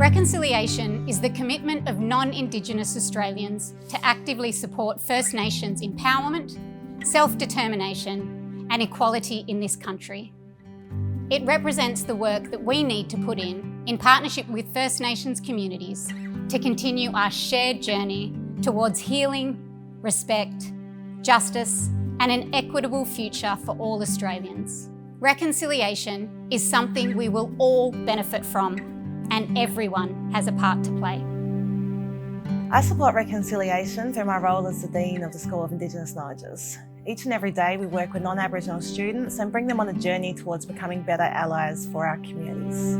Reconciliation is the commitment of non-Indigenous Australians to actively support First Nations empowerment, self-determination and equality in this country. It represents the work that we need to put in partnership with First Nations communities to continue our shared journey towards healing, respect, justice and an equitable future for all Australians. Reconciliation is something we will all benefit from, and everyone has a part to play. I support reconciliation through my role as the Dean of the School of Indigenous Knowledges. Each and every day we work with non-Aboriginal students and bring them on a journey towards becoming better allies for our communities.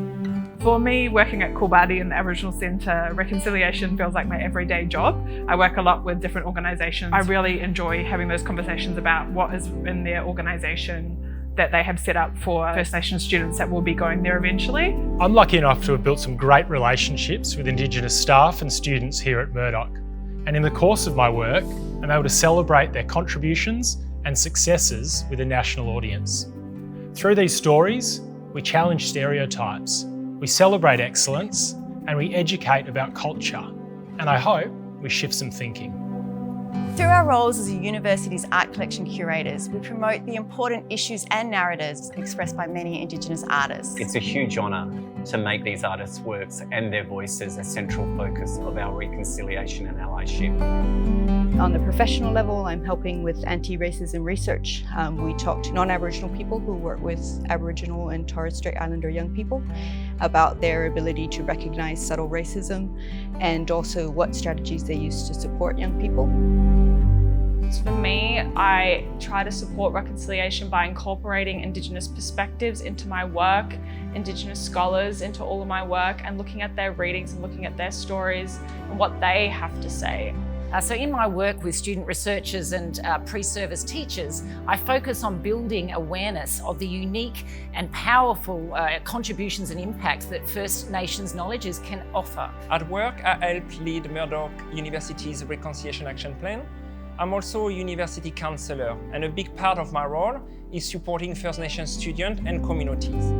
For me, working at Coolbadi in the Aboriginal Centre, reconciliation feels like my everyday job. I work a lot with different organisations. I really enjoy having those conversations about what is in their organisation that they have set up for First Nations students that will be going there eventually. I'm lucky enough to have built some great relationships with Indigenous staff and students here at Murdoch. And in the course of my work, I'm able to celebrate their contributions and successes with a national audience. Through these stories, we challenge stereotypes, we celebrate excellence, and we educate about culture. And I hope we shift some thinking. Through our roles as a university's art collection curators, we promote the important issues and narratives expressed by many Indigenous artists. It's a huge honour to make these artists' works and their voices a central focus of our reconciliation and allyship. On the professional level, I'm helping with anti-racism research. We talk to non-Aboriginal people who work with Aboriginal and Torres Strait Islander young people about their ability to recognise subtle racism and also what strategies they use to support young people. For me, I try to support reconciliation by incorporating Indigenous perspectives into my work, Indigenous scholars into all of my work, and looking at their readings and looking at their stories and what they have to say. So in my work with student researchers and pre-service teachers, I focus on building awareness of the unique and powerful contributions and impacts that First Nations knowledges can offer. At work, I help lead Murdoch University's Reconciliation Action Plan. I'm also a university counsellor, and a big part of my role is supporting First Nations students and communities.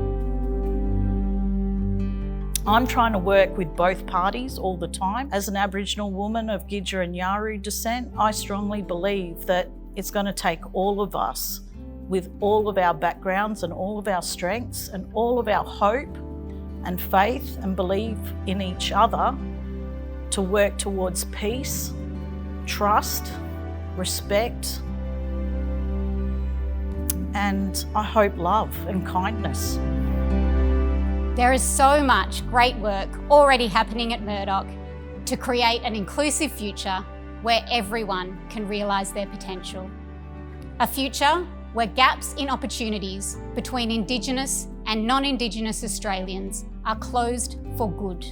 I'm trying to work with both parties all the time. As an Aboriginal woman of Gidja and Yaru descent, I strongly believe that it's going to take all of us, with all of our backgrounds and all of our strengths and all of our hope and faith and belief in each other, to work towards peace, trust, respect, and I hope love and kindness. There is so much great work already happening at Murdoch to create an inclusive future where everyone can realise their potential. A future where gaps in opportunities between Indigenous and non-Indigenous Australians are closed for good.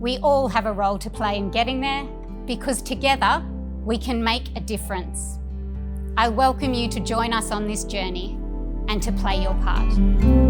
We all have a role to play in getting there, because together we can make a difference. I welcome you to join us on this journey and to play your part.